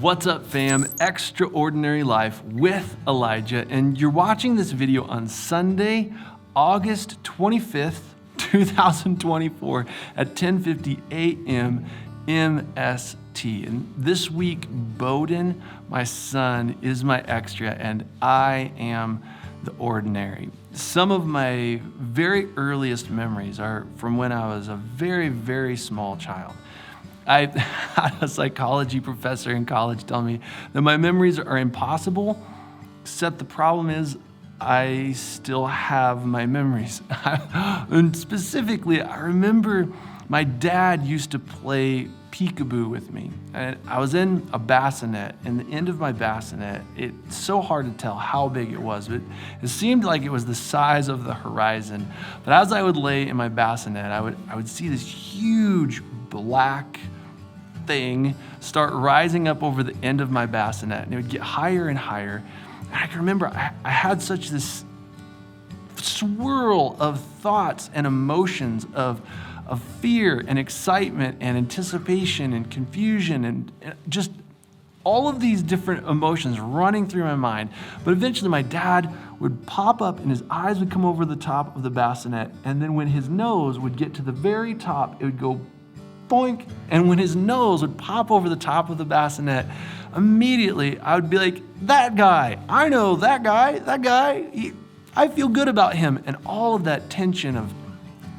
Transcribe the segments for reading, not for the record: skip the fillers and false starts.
What's up, fam? Extraordinary Life with Elijah, and you're watching this video on Sunday, August 25th, 2024 at 10:50 a.m. MST. And this week, Bowden, my son, is my extra, and I am the ordinary. Some of my very earliest memories are from when I was a very, very small child. I had a psychology professor in college tell me that my memories are impossible, except the problem is I still have my memories. And specifically, I remember my dad used to play peekaboo with me. And I was in a bassinet, and the end of my bassinet, it's so hard to tell how big it was, but it seemed like it was the size of the horizon. But as I would lay in my bassinet, I would see this huge black thing start rising up over the end of my bassinet, and it would get higher and higher. And I can remember I had such this swirl of thoughts and emotions of fear and excitement and anticipation and confusion and just all of these different emotions running through my mind. But eventually my dad would pop up and his eyes would come over the top of the bassinet, and then when his nose would get to the very top, it would go boink. And when his nose would pop over the top of the bassinet, immediately I would be like, that guy, I know that guy, I feel good about him. And all of that tension of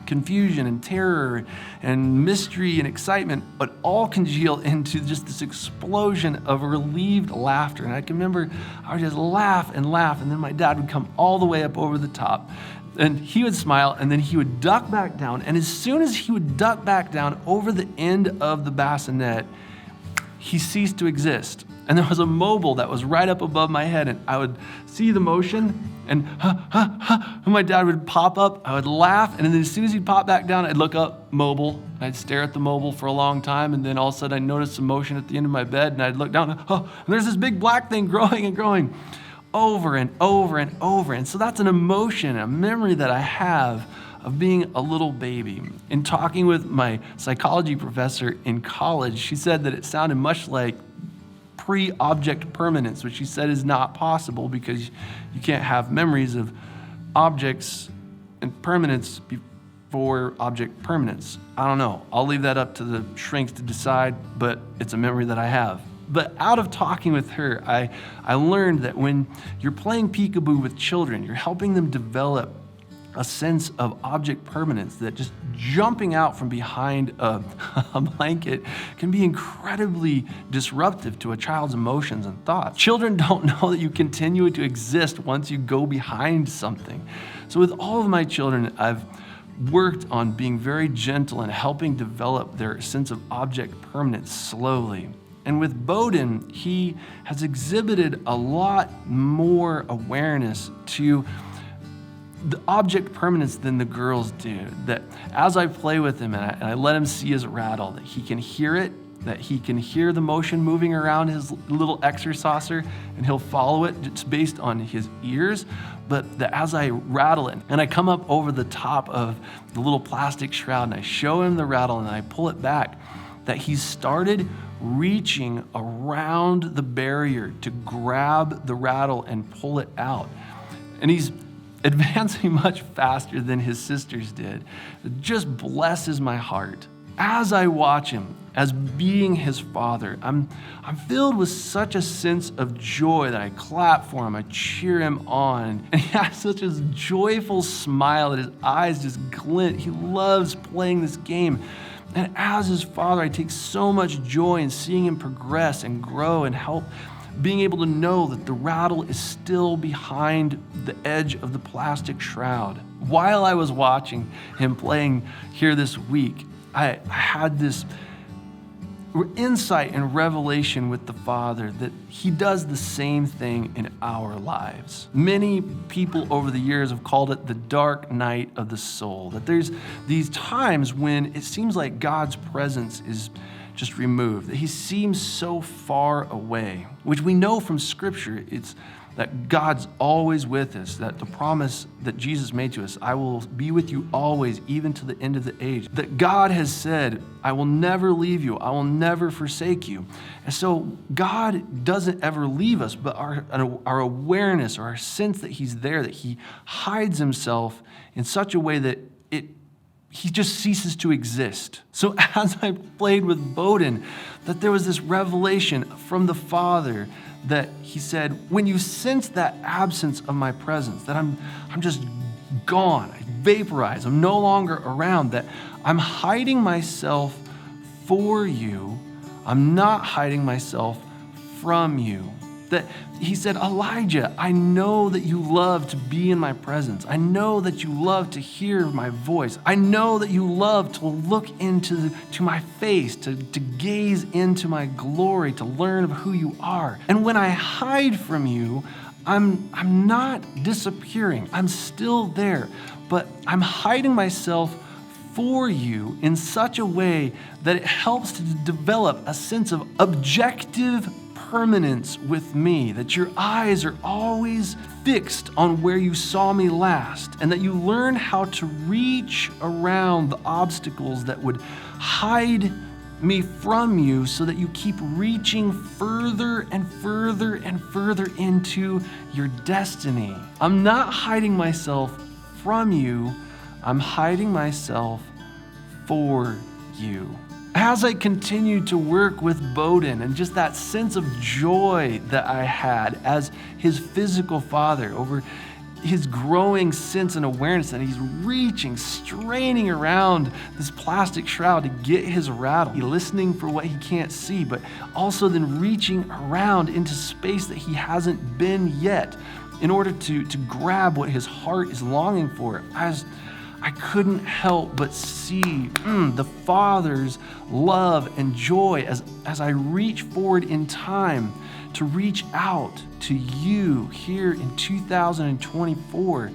confusion and terror and mystery and excitement would all congeal into just this explosion of relieved laughter. And I can remember I would just laugh, and then my dad would come all the way up over the top. And he would smile, and then he would duck back down. And as soon as he would duck back down over the end of the bassinet, he ceased to exist. And there was a mobile that was right up above my head, and I would see the motion, and my dad would pop up, I would laugh, and then as soon as he'd pop back down, I'd look up, mobile. I'd stare at the mobile for a long time, and then all of a sudden I'd notice some motion at the end of my bed, and I'd look down, and there's this big black thing growing and growing. Over and over and over. And so that's an emotion, a memory that I have of being a little baby. In talking with my psychology professor in college, she said that it sounded much like pre-object permanence, which she said is not possible because you can't have memories of objects and permanence before object permanence. I don't know. I'll leave that up to the shrinks to decide, but it's a memory that I have. But out of talking with her, I learned that when you're playing peekaboo with children, you're helping them develop a sense of object permanence, that just jumping out from behind a blanket can be incredibly disruptive to a child's emotions and thoughts. Children don't know that you continue to exist once you go behind something. So with all of my children, I've worked on being very gentle and helping develop their sense of object permanence slowly. And with Bowden, he has exhibited a lot more awareness to the object permanence than the girls do. That as I play with him and I let him see his rattle, that he can hear it, that he can hear the motion moving around his little exerciser, and he'll follow it just based on his ears. But that as I rattle it, and I come up over the top of the little plastic shroud, and I show him the rattle, and I pull it back, that he's started reaching around the barrier to grab the rattle and pull it out. And he's advancing much faster than his sisters did. It just blesses my heart. As I watch him, as being his father, I'm filled with such a sense of joy that I clap for him, I cheer him on. And he has such a joyful smile that his eyes just glint. He loves playing this game. And as his father, I take so much joy in seeing him progress and grow and help, being able to know that the rattle is still behind the edge of the plastic shroud. While I was watching him playing here this week, I had this insight and revelation with the Father that he does the same thing in our lives. Many people over the years have called it the dark night of the soul, that there's these times when it seems like God's presence is just removed, that he seems so far away, which we know from Scripture, it's that God's always with us, that the promise that Jesus made to us, I will be with you always, even to the end of the age, that God has said, I will never leave you, I will never forsake you. And so God doesn't ever leave us, but our awareness or our sense that he's there, that he hides himself in such a way that he just ceases to exist. So as I played with Bowden, that there was this revelation from the Father that he said, when you sense that absence of my presence, that I'm just gone, I vaporize, I'm no longer around, that I'm hiding myself for you, I'm not hiding myself from you. That he said, Elijah, I know that you love to be in my presence. I know that you love to hear my voice. I know that you love to look into my face, to gaze into my glory, to learn of who you are. And when I hide from you, I'm not disappearing. I'm still there, but I'm hiding myself for you in such a way that it helps to develop a sense of objective permanence with me, that your eyes are always fixed on where you saw me last, and that you learn how to reach around the obstacles that would hide me from you so that you keep reaching further and further and further into your destiny. I'm not hiding myself from you, I'm hiding myself for you. As I continued to work with Bowden and just that sense of joy that I had as his physical father over his growing sense and awareness that he's reaching, straining around this plastic shroud to get his rattle, listening for what he can't see, but also then reaching around into space that he hasn't been yet in order to grab what his heart is longing for. I couldn't help but see the Father's love and joy as I reach forward in time to reach out to you here in 2024,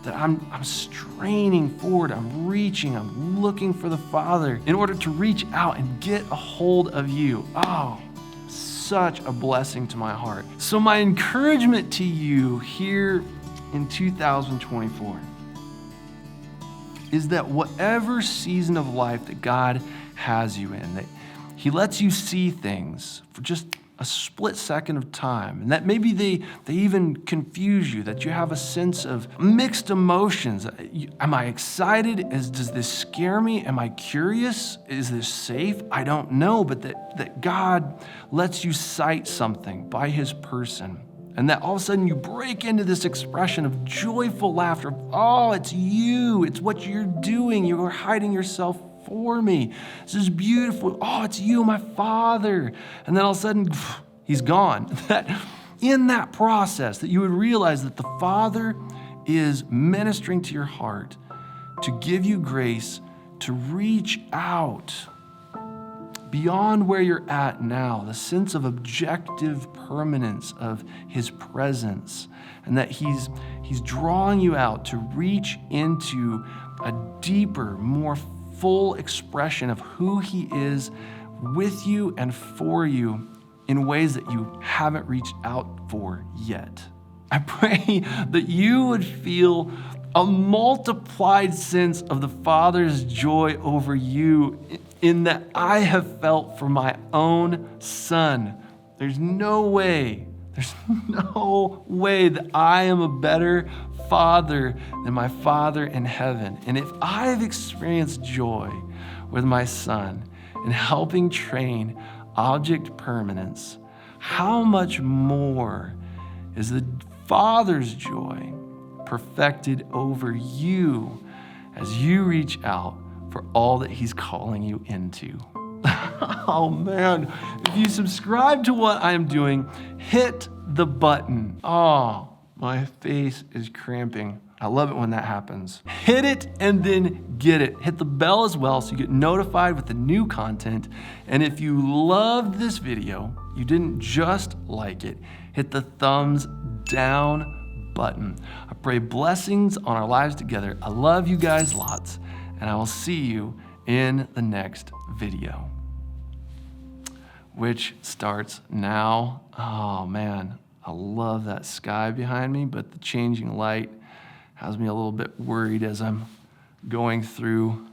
that I'm straining forward, I'm reaching, I'm looking for the Father in order to reach out and get a hold of you. Oh, such a blessing to my heart. So my encouragement to you here in 2024 is that whatever season of life that God has you in, that he lets you see things for just a split second of time, and that maybe they even confuse you, that you have a sense of mixed emotions. Am I excited? Does this scare me? Am I curious? Is this safe? I don't know, but that God lets you sight something by his person. And that all of a sudden you break into this expression of joyful laughter. Oh, it's you. It's what you're doing. You're hiding yourself for me. This is beautiful. Oh, it's you, my Father. And then all of a sudden, he's gone. That in that process, that you would realize that the Father is ministering to your heart to give you grace to reach out beyond where you're at now, the sense of objective permanence of his presence, and that he's drawing you out to reach into a deeper, more full expression of who he is with you and for you in ways that you haven't reached out for yet. I pray that you would feel a multiplied sense of the Father's joy over you in that I have felt for my own son. There's no way that I am a better father than my Father in heaven. And if I've experienced joy with my son in helping train object permanence, how much more is the Father's joy perfected over you as you reach out for all that he's calling you into. Oh man, if you subscribe to what I'm doing, hit the button. Oh, my face is cramping. I love it when that happens. Hit it and then get it. Hit the bell as well so you get notified with the new content. And if you loved this video, you didn't just like it, hit the thumbs down button. I pray blessings on our lives together. I love you guys lots, and I will see you in the next video, which starts now. Oh man, I love that sky behind me, but the changing light has me a little bit worried as I'm going through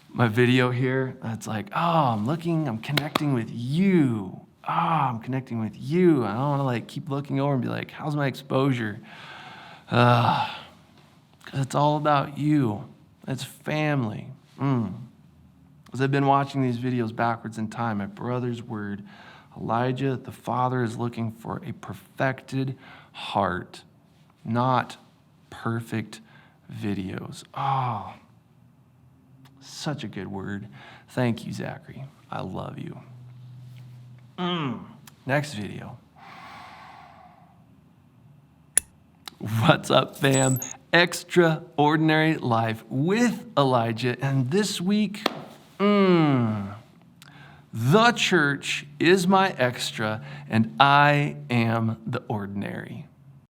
my video here. It's like, I'm connecting with you. I'm connecting with you. I don't want to keep looking over and be like, how's my exposure? Because it's all about you. It's family. As I've been watching these videos backwards in time, my brother's word, Elijah, the father, is looking for a perfected heart, not perfect videos. Such a good word. Thank you, Zachary. I love you. Next video. What's up, fam? Extraordinary Life with Elijah. And this week, the church is my extra, and I am the ordinary.